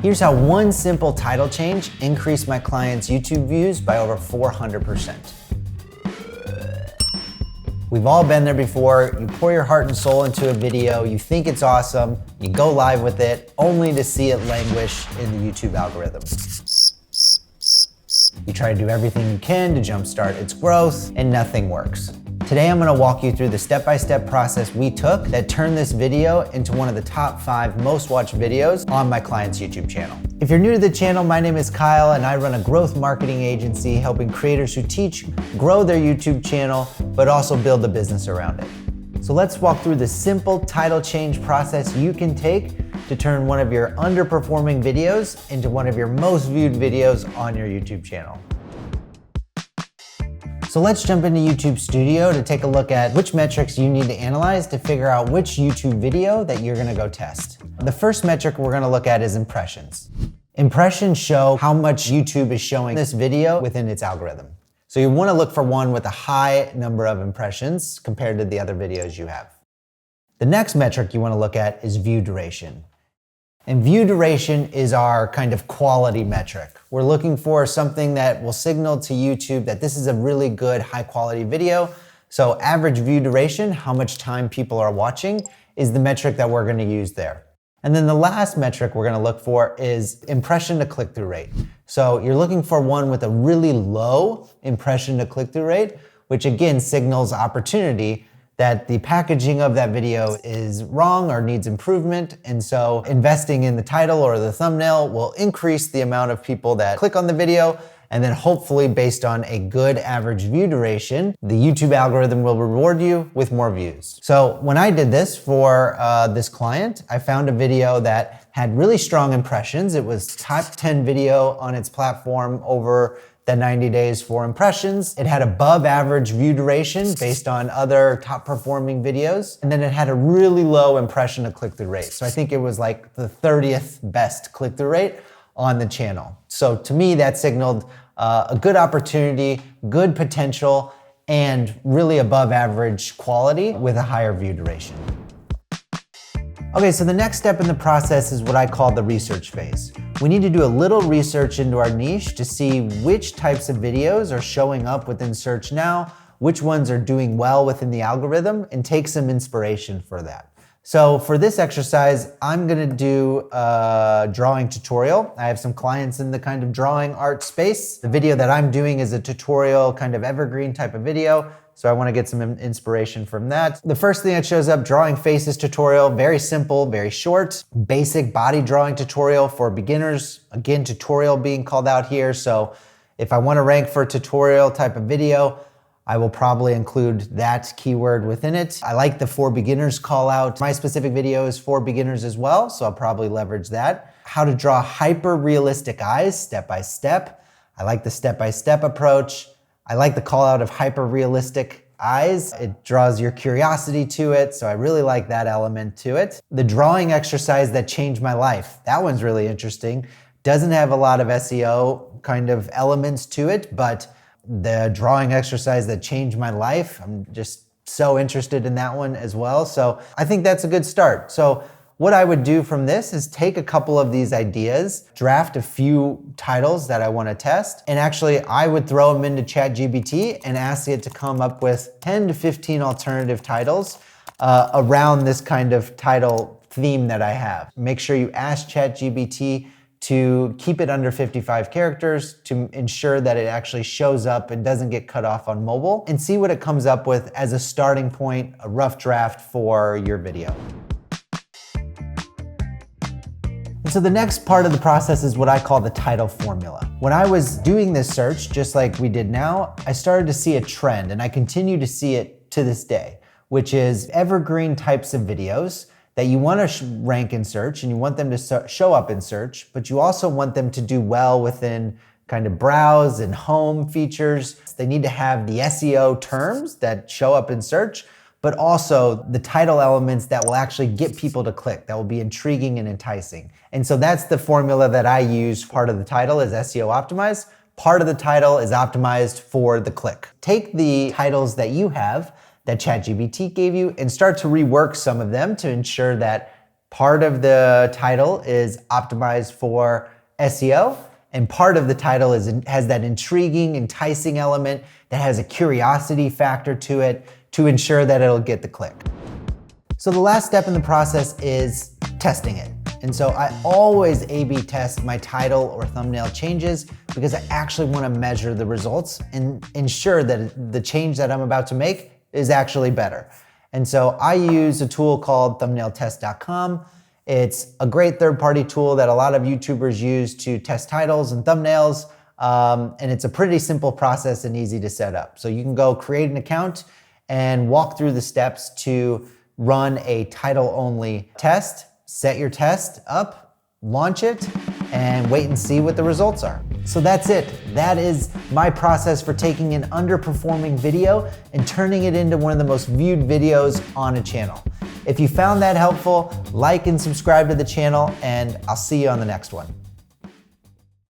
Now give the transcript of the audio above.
Here's how one simple title change increased my clients' YouTube views by over 400%. We've all been there before. You pour your heart and soul into a video, you think it's awesome, you go live with it, only to see it languish in the YouTube algorithm. You try to do everything you can to jumpstart its growth, and nothing works. Today I'm gonna walk you through the step-by-step process we took that turned this video into one of the top 5 most watched videos on my client's YouTube channel. If you're new to the channel, my name is Kyle and I run a growth marketing agency helping creators who teach grow their YouTube channel, but also build a business around it. So let's walk through the simple title change process you can take to turn one of your underperforming videos into one of your most viewed videos on your YouTube channel. So let's jump into YouTube Studio to take a look at which metrics you need to analyze to figure out which YouTube video that you're gonna go test. The first metric we're gonna look at is impressions. Impressions show how much YouTube is showing this video within its algorithm. So you wanna look for one with a high number of impressions compared to the other videos you have. The next metric you wanna look at is view duration. And view duration is our kind of quality metric. We're looking for something that will signal to YouTube that this is a really good, high quality video. So average view duration, how much time people are watching, is the metric that we're gonna use there. And then the last metric we're gonna look for is impression to click-through rate. So you're looking for one with a really low impression to click-through rate, which again signals opportunity that the packaging of that video is wrong or needs improvement. And so investing in the title or the thumbnail will increase the amount of people that click on the video. And then hopefully based on a good average view duration, the YouTube algorithm will reward you with more views. So when I did this for this client, I found a video that had really strong impressions. It was top 10 video on its platform over the 90 days for impressions. It had above average view duration based on other top performing videos. And then it had a really low impression to click-through rate. So I think it was like the 30th best click-through rate on the channel. So to me, that signaled a good opportunity, good potential, and really above average quality with a higher view duration. Okay, so the next step in the process is what I call the research phase. We need to do a little research into our niche to see which types of videos are showing up within search now, which ones are doing well within the algorithm, and take some inspiration for that. So for this exercise, I'm gonna do a drawing tutorial. I have some clients in the kind of drawing art space. The video that I'm doing is a tutorial, kind of evergreen type of video. So I wanna get some inspiration from that. The first thing that shows up, drawing faces tutorial, very simple, very short, basic body drawing tutorial for beginners. Again, tutorial being called out here. So if I wanna rank for tutorial type of video, I will probably include that keyword within it. I like the for beginners call out. My specific video is for beginners as well, so I'll probably leverage that. How to draw hyper realistic eyes step by step. I like the step-by-step approach. I like the call out of hyper realistic eyes. It draws your curiosity to it, so I really like that element to it. The drawing exercise that changed my life. That one's really interesting. Doesn't have a lot of SEO kind of elements to it, but the drawing exercise that changed my life, I'm just so interested in that one as well. So I think that's a good start. So what I would do from this is take a couple of these ideas, draft a few titles that I want to test, and actually I would throw them into ChatGPT and ask it to come up with 10 to 15 alternative titles around this kind of title theme that I have. Make sure you ask ChatGPT to keep it under 55 characters to ensure that it actually shows up and doesn't get cut off on mobile, and see what it comes up with as a starting point, a rough draft for your video. So the next part of the process is what I call the title formula. When I was doing this search, just like we did now, I started to see a trend, and I continue to see it to this day, which is evergreen types of videos that you want to rank in search and you want them to show up in search, but you also want them to do well within kind of browse and home features. They need to have the SEO terms that show up in search, but also the title elements that will actually get people to click, that will be intriguing and enticing. And so that's the formula that I use. Part of the title is SEO optimized. Part of the title is optimized for the click. Take the titles that you have that ChatGPT gave you and start to rework some of them to ensure that Part of the title is optimized for SEO, and part of the title has that intriguing, enticing element that has a curiosity factor to it to ensure that it'll get the click. So the last step in the process is testing it. And so I always A/B test my title or thumbnail changes because I actually want to measure the results and ensure that the change that I'm about to make is actually better. And so I use a tool called thumbnailtest.com. It's a great third-party tool that a lot of YouTubers use to test titles and thumbnails. And it's a pretty simple process and easy to set up. So you can go create an account and walk through the steps to run a title-only test, set your test up, launch it, and wait and see what the results are. So that's it. That is my process for taking an underperforming video and turning it into one of the most viewed videos on a channel. If you found that helpful, like and subscribe to the channel, and I'll see you on the next one.